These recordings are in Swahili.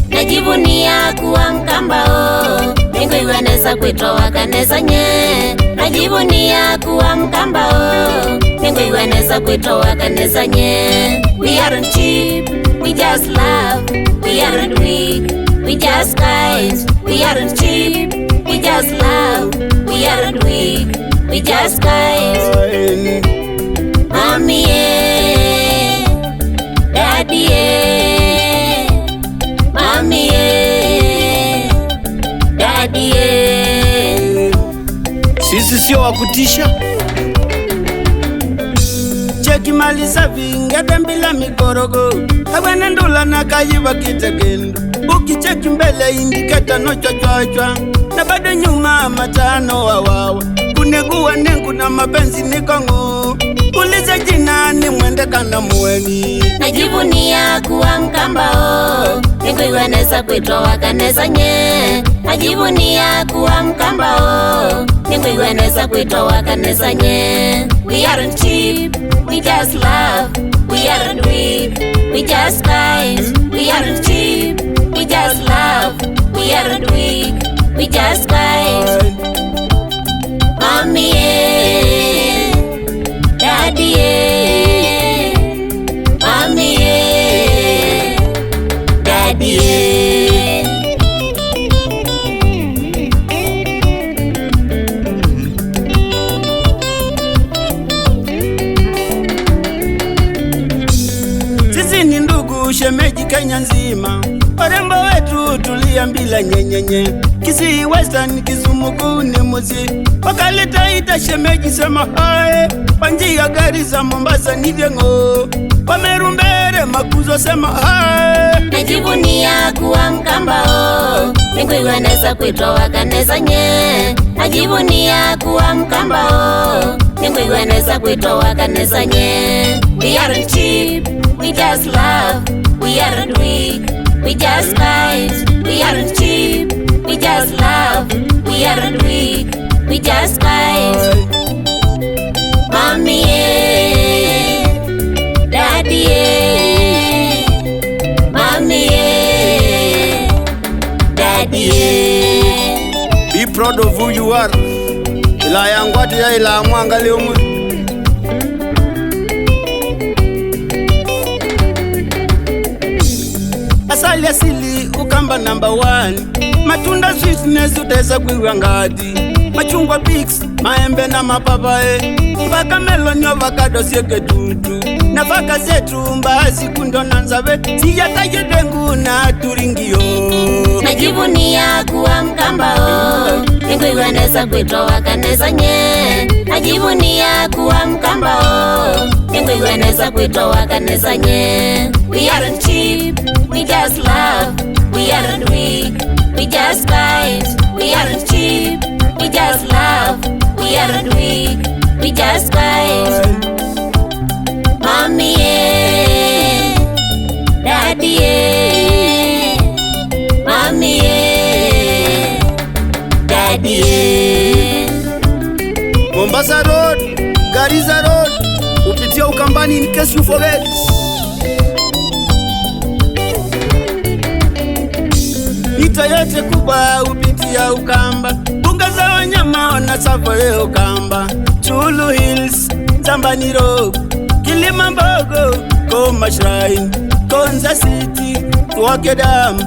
Najivunia kuwa Mkambao, Mungu iweneza kuitoa kanisa nye. Najivunia kuwa Mkambao, Mungu iweneza kuitoa kanisa nye. We aren't cheap, we just love. We aren't weak, we just guide. We aren't cheap, we just love. We aren't weak, we just guide. Mommy, Daddy, Mommy, Daddy. Sisi sio wakutisha. Cheki mali safi ngede mbila mikorogo. Abana ndula na kayiba kitegendo. Ukicheki mbele indiketa no chochochwa. Na bado nyuma matano wawawa. Kunegua nengu na mapenzi nikongo. Uliza jina ni mwende kanda mweni. Najivunia kuwa Mkambao, Mungu iweneza kuitoa kanisa nye. Najivunia kuwa Mkambao, Mungu iweneza kuitoa kanisa nye. We aren't cheap, we just love. We aren't weak, we just guide. We aren't cheap, we just love. We aren't weak, we just guide. Mommy, Daddy, Mommy, Daddy. Sisi ni ndugu shemeji Kenya nzima. Warembo wetu tulia mbila nyenyenye. Kisii Western Kisumu ni muzi. Wakaleta ita shemeji sema hae. Panjia gari za Mombasa ni vyengo. Wamerumbere makuzo sema hae. Najivunia kuwa Mkambao, Mungu iweneza kuitoa kanisa nye. Najivunia kuwa Mkambao, Mungu iweneza kuitoa kanisa nye. We aren't cheap, we just love. We aren't weak, we just guide. We aren't cheap, we just love. We aren't weak, we just guide. Mommy, Daddy, Mommy, Daddy. Be proud of who you are. Ila yangwati ya ila mwanga leo mu. Asali asili Ukamba number 1. Matunda sweetness utaweza kuiwa ngadi. Machungwa pix, maembe na mapapae. Mpaka melon avocado sieke tutu. Nafaka zetu mbasi kundo na nzabe. Siyataje dengu na turingio. Najivunia kuwa Mkambao, Mungu iweneza kuitoa kanisa nye. Najivunia kuwa Mkambao, Mungu iweneza kuitoa kanisa nye. We aren't cheap, we just love. We aren't weak, we just guide. We aren't cheap, we just love. We aren't weak, we just guide. Mommy, Daddy, Mommy, Daddy. Mombasa Road, Garissa Road, upitia Ukambani in case you forget. Mita yote kubwa upitia Ukamba. Bunga za wanyama ona safari Ukamba. Chulu Hills, Zambani Road, Kilimambogo, Koma Shrine, Konza City, Kwake Dam,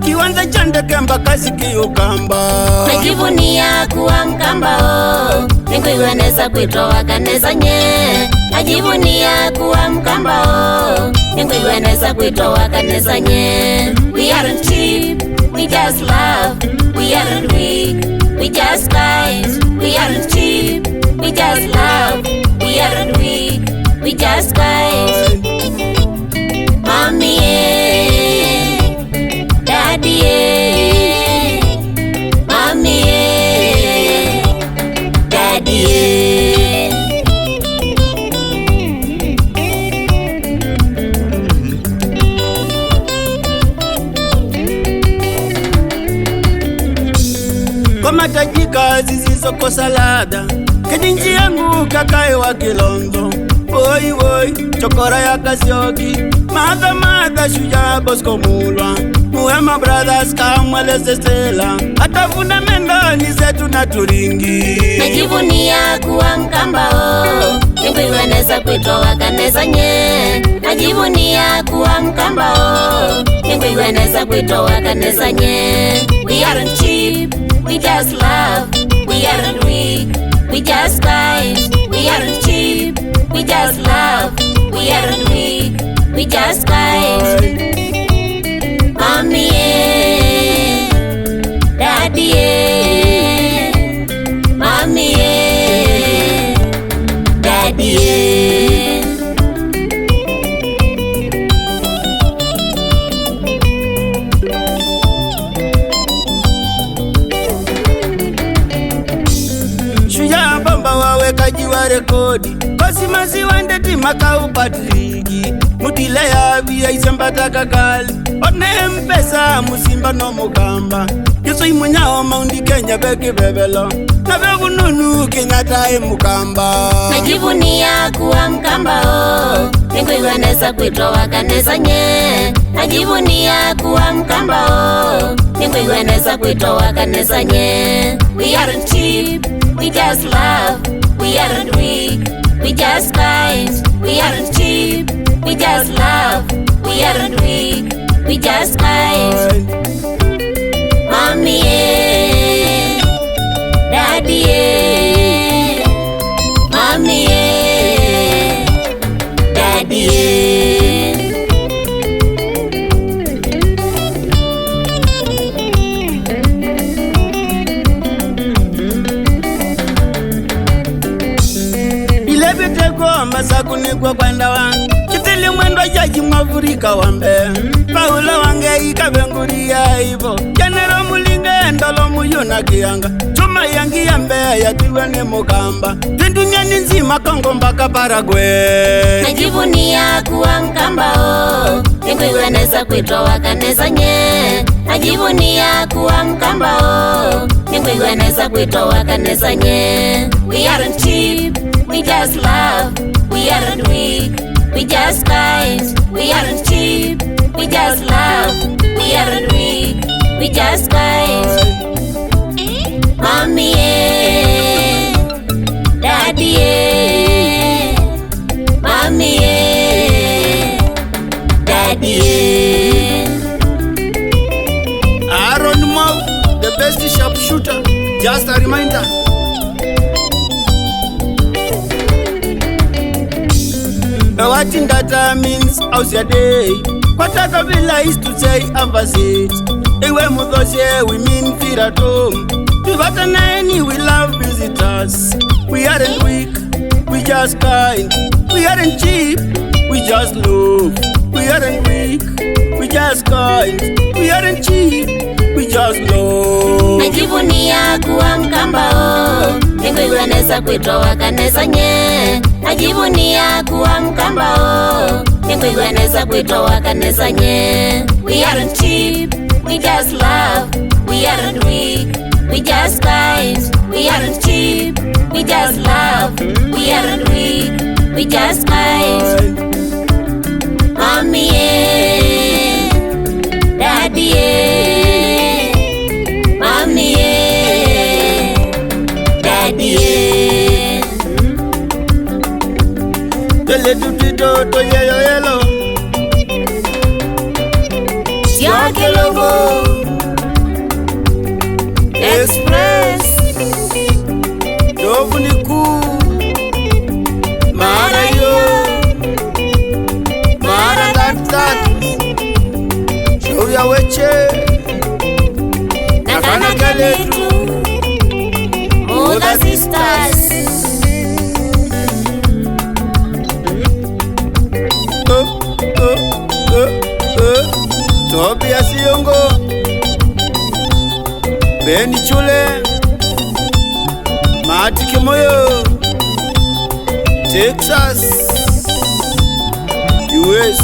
Kiwanja cha ndege Mbagazi Ukamba. Najivunia kuwa Mkambao, Mungu iweneza kuitoa kanisa nye. Najivunia kuwa Mkambao, Mungu iweneza kuitoa kanisa nye. We aren't cheap, we just love. We aren't weak, we just guide. We aren't cheap, we just love. We aren't weak, we just guide. Mommy, Daddy, Mommy, Daddy. ngoma tajika zisizokosa ladha, kijinji yangu kakae wa Kilonzo, woi woi chokora ya Kasioki, madha Shujaa Bosco Mulwa, Muhema Brothers Kamwele Stella, atavuna mendani zetu na Turingi. Najivunia kuwa Mkambao, Mengo iweneza kuitwa wakaneza nye. Najivunia kuwa Mkambao, Mengo iweneza kuitwa wakaneza nye. We aren't cheap, we just love. We aren't weak, we just kind. We aren't cheap, we just love. We aren't weak, we just kind. Mommy, yeah. Daddy, yeah. Mommy, yeah. Daddy, yeah. Shujaa Bamba wawekaji wa rekodi, Kosimasi Wandeti Makau Patriki, Mutile ya via Isembata Kakali, One Mpesa Musimba no Mukamba, Yesu imunyao Maundi Kenya Beki Bebelo, na Begununu Kenyatta Mukamba. Najivunia kuwa Mkambao, Mengo iweneza kuitwa wakaneza nye. Najivunia kuwa Mkambao, Mengo iweneza kuitwa wakaneza nye. We aren't cheap, we just love. We aren't weak, we just kind. We aren't cheap, we just love. We aren't weak, we just kind. Mommy, yeah. Daddy, yeah. Mommy, yeah. Daddy, yeah. Ilebiteko masakunigwa kwenda wa Kitili mwendo jaji mwavurika wambe Paulo wange ikabenguria ivo General Mulinge ndolo muyuna kianga Chuma yangi ya Mbeya yatiwa ni Mukamba Dunia nzima Kongo mpaka Paraguay. Najivunia kuwa Mkambao, Mengo iweneza kuitwa wakaneza nye. Najivunia kuwa Mkambao, Mengo iweneza kuitwa wakaneza nye. We aren't cheap, we just love. We aren't weak, we just kind. We aren't cheap, we just love. We aren't weak, we just kind. Mommy, yeah. Daddy, yeah. Mommy, yeah. Daddy, yeah. Aaron Mau, the best sharpshooter. Just a reminder. What in that means how's your day? What a kabila is to say opposite. Ewe mudoshe we mean feel at home. Vivatanani we love visitors. We aren't weak, we just kind. We aren't cheap, we just love. We aren't weak, we just kind. We aren't cheap, we just love. Najivunia kuwa Mkambao, Mengo iweneza kuitwa wakaneza nye. Najivunia kuwa Mkambao, Mengo iweneza kuitwa wakaneza nye. We aren't cheap, we just love. We aren't weak, we just kind. We aren't cheap, we just love. We aren't weak, we just kind. Mommy, yeah. Daddy, yeah. Mommy, yeah. Daddy, yeah. Tele tutito to yelo yelo. Sia Kilongo Express Dovu ni kuu Mara yo Mara that Show ya weche Nakana Kaletu Muda Sisters Tobias Yongo Beni Chule Mati Kimoyo Texas US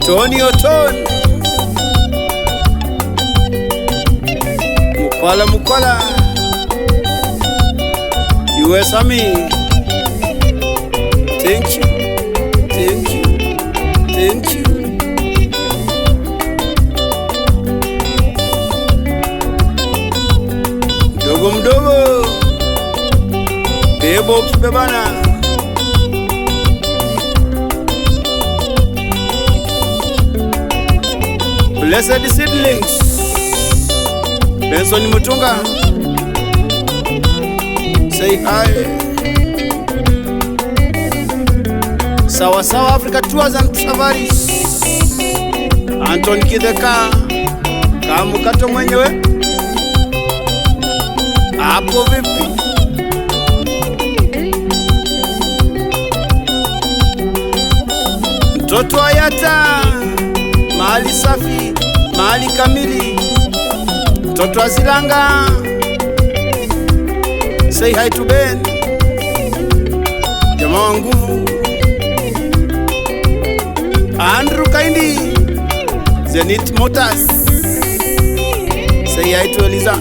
Tony Oton, Mukwala, US Army. Thank you. Mdogo Bebo Kibebana, Blessed Seedlings, Benson Mutunga, say hi. Sawa Africa Tours and Safaris, Anton Kideka, Kamukato mwenyewe hapo vipi? Mtoto Ayata, mahali safi, mahali kamili. Mtoto Azilanga, say hi to Ben, jamaa wa nguvu. Andrew Kaindi, Zenith Motors, say hi to Eliza.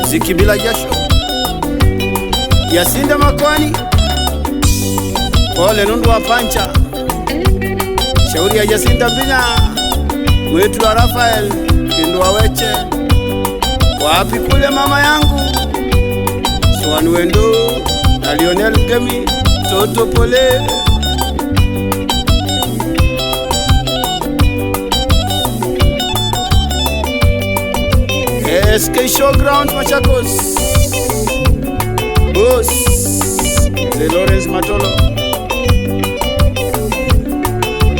Ziki bila jasho, Yasinda Makwani, Pole Nundu wa Pancha, shauri ya Yasinda Binya, Mwetu wa Rafael Kindu wa Weche, wapi kule mama yangu Swanu Wendo na Lionel Gemi, Toto Pole. SK Showground Machakos, Boss The Lawrence Matolo.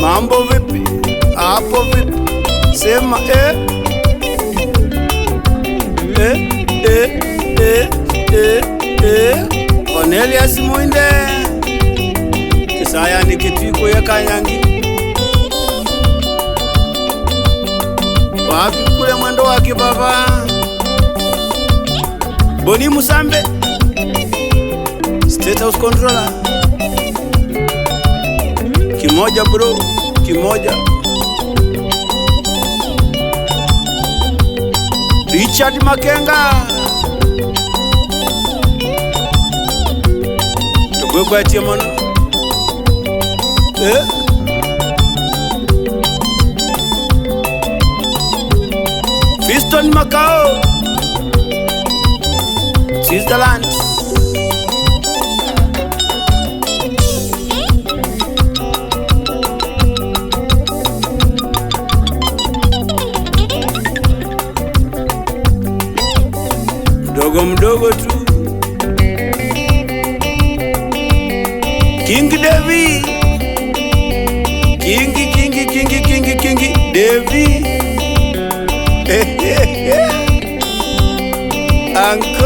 Mambo vipi? Hapo vipi? Sema Cornelius Muinde, Kisaya ni Kitwiko ya Kanyangi. Wapi kule mwendo wa kibaba? Boni Musambe, State House Controller. Kimoja bro, kimoja. Richard Makenga, Togogwa Tiamano. Fiston Macao, Switzerland. Mdogo tu. King Devi, King Devi. Uncle